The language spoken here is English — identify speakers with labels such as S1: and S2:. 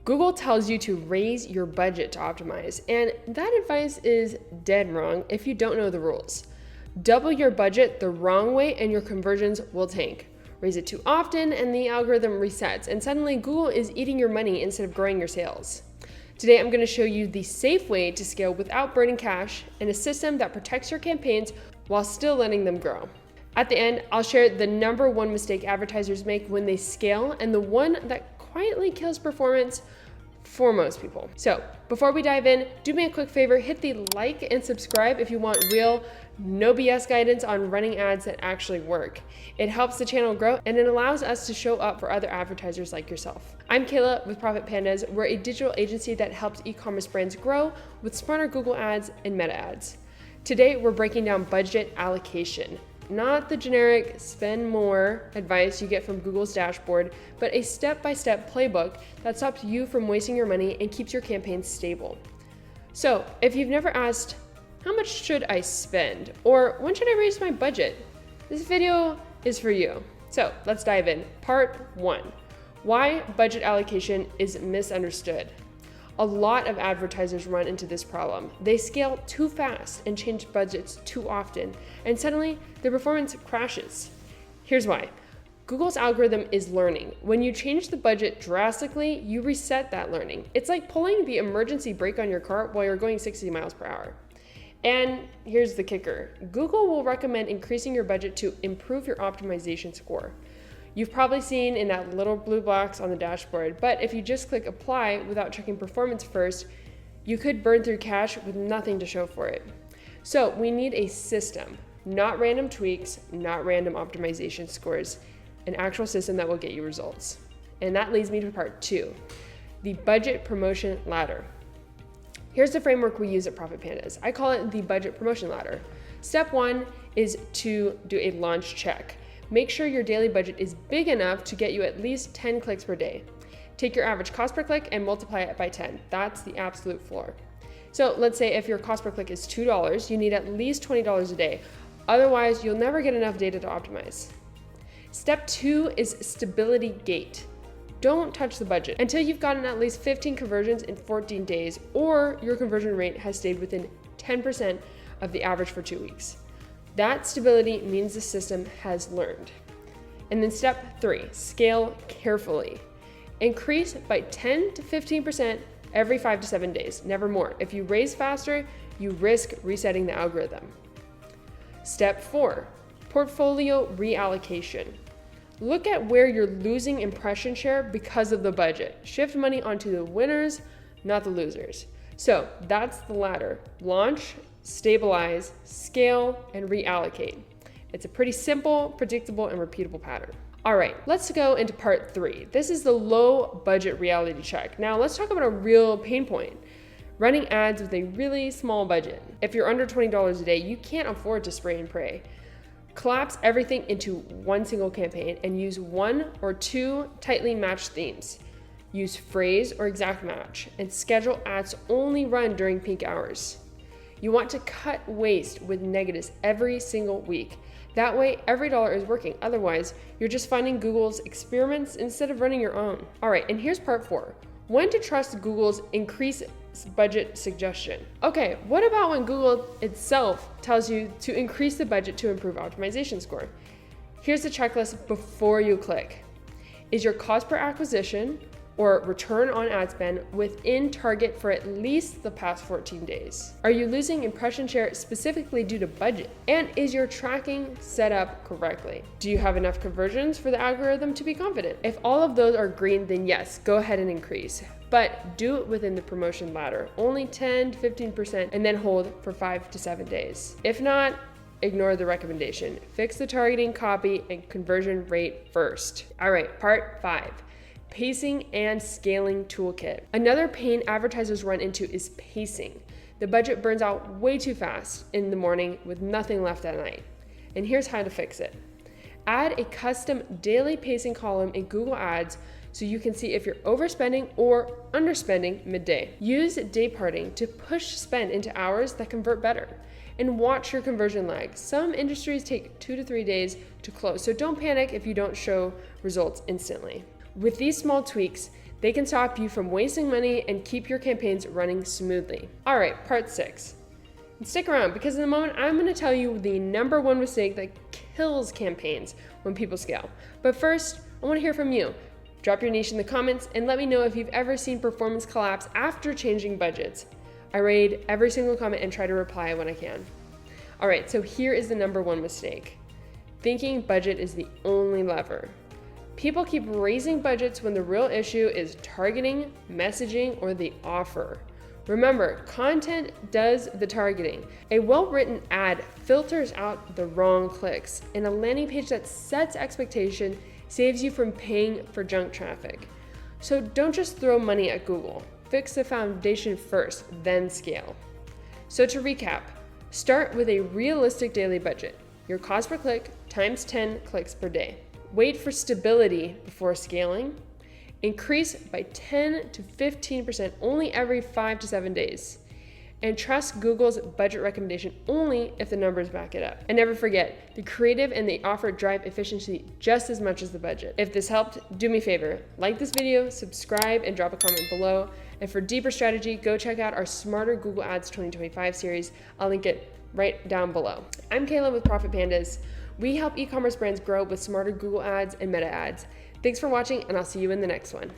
S1: Google tells you to raise your budget to optimize, and that advice is dead wrong if you don't know the rules. Double your budget the wrong way and your conversions will tank. Raise it too often and the algorithm resets, and suddenly Google is eating your money instead of growing your sales. Today I'm going to show you the safe way to scale without burning cash and a system that protects your campaigns while still letting them grow. At the end, I'll share the #1 mistake advertisers make when they scale and the one that quietly kills performance for most people. So before we dive in, do me a quick favor, hit the like and subscribe if you want real, no BS guidance on running ads that actually work. It helps the channel grow and it allows us to show up for other advertisers like yourself. I'm Kayla with Profit Pandas. We're a digital agency that helps e-commerce brands grow with smarter Google ads and meta ads. Today, we're breaking down budget allocation. Not the generic spend more advice you get from Google's dashboard, but a step-by-step playbook that stops you from wasting your money and keeps your campaigns stable. So if you've never asked, how much should I spend? Or when should I raise my budget? This video is for you. So let's dive in. Part 1, why budget allocation is misunderstood. A lot of advertisers run into this problem. They scale too fast and change budgets too often, and suddenly their performance crashes. Here's why. Google's algorithm is learning. When you change the budget drastically, you reset that learning. It's like pulling the emergency brake on your car while you're going 60 miles per hour. And here's the kicker. Google will recommend increasing your budget to improve your optimization score. You've probably seen in that little blue box on the dashboard, but if you just click apply without checking performance first, you could burn through cash with nothing to show for it. So we need a system, not random tweaks, not random optimization scores, an actual system that will get you results. And that leads me to part 2, the budget promotion ladder. Here's the framework we use at Profit Pandas. I call it the budget promotion ladder. Step 1 is to do a launch check. Make sure your daily budget is big enough to get you at least 10 clicks per day. Take your average cost per click and multiply it by 10. That's the absolute floor. So let's say if your cost per click is $2, you need at least $20 a day. Otherwise, you'll never get enough data to optimize. Step 2 is stability gate. Don't touch the budget until you've gotten at least 15 conversions in 14 days or your conversion rate has stayed within 10% of the average for 2 weeks. That stability means the system has learned. And then step 3, scale carefully. Increase by 10 to 15% every 5 to 7 days, never more. If you raise faster, you risk resetting the algorithm. Step 4, portfolio reallocation. Look at where you're losing impression share because of the budget. Shift money onto the winners, not the losers. So that's the ladder. Launch, stabilize, scale, and reallocate. It's a pretty simple, predictable, and repeatable pattern. All right, let's go into part 3. This is the low budget reality check. Now let's talk about a real pain point. Running ads with a really small budget. If you're under $20 a day, you can't afford to spray and pray. Collapse everything into one single campaign and use 1 or 2 tightly matched themes. Use phrase or exact match and schedule ads only run during peak hours. You want to cut waste with negatives every single week. That way, every dollar is working. Otherwise, you're just funding Google's experiments instead of running your own. All right, and here's part 4. When to trust Google's increase budget suggestion. Okay, what about when Google itself tells you to increase the budget to improve optimization score? Here's the checklist before you click. Is your cost per acquisition or return on ad spend within target for at least the past 14 days? Are you losing impression share specifically due to budget? And is your tracking set up correctly? Do you have enough conversions for the algorithm to be confident? If all of those are green, then yes, go ahead and increase. But do it within the promotion ladder, only 10 to 15%, and then hold for 5 to 7 days. If not, ignore the recommendation. Fix the targeting, copy, and conversion rate first. All right, part 5. Pacing and scaling toolkit. Another pain advertisers run into is pacing. The budget burns out way too fast in the morning with nothing left at night. And here's how to fix it. Add a custom daily pacing column in Google Ads so you can see if you're overspending or underspending midday. Use day parting to push spend into hours that convert better. And watch your conversion lag. Some industries take 2 to 3 days to close, so don't panic if you don't show results instantly. With these small tweaks, They can stop you from wasting money and keep your campaigns running smoothly. All right, part 6. And stick around, because in a moment I'm going to tell you the #1 mistake that kills campaigns when people scale. But first, I want to hear from you. Drop your niche in the comments and let me know if you've ever seen performance collapse after changing budgets. I read every single comment and try to reply when I can. All right, so here is the #1 mistake. Thinking budget is the only lever. People keep raising budgets when the real issue is targeting, messaging, or the offer. Remember, content does the targeting. A well-written ad filters out the wrong clicks, and a landing page that sets expectation saves you from paying for junk traffic. So don't just throw money at Google. Fix the foundation first, then scale. So to recap, start with a realistic daily budget. Your cost per click times 10 clicks per day. Wait for stability before scaling. Increase by 10 to 15% only every 5 to 7 days. And trust Google's budget recommendation only if the numbers back it up. And never forget, the creative and the offer drive efficiency just as much as the budget. If this helped, do me a favor, like this video, subscribe, and drop a comment below. And for deeper strategy, go check out our Smarter Google Ads 2025 series. I'll link it right down below. I'm Kayla with Profit Pandas. We help e-commerce brands grow with smarter Google ads and meta ads. Thanks for watching, and I'll see you in the next one.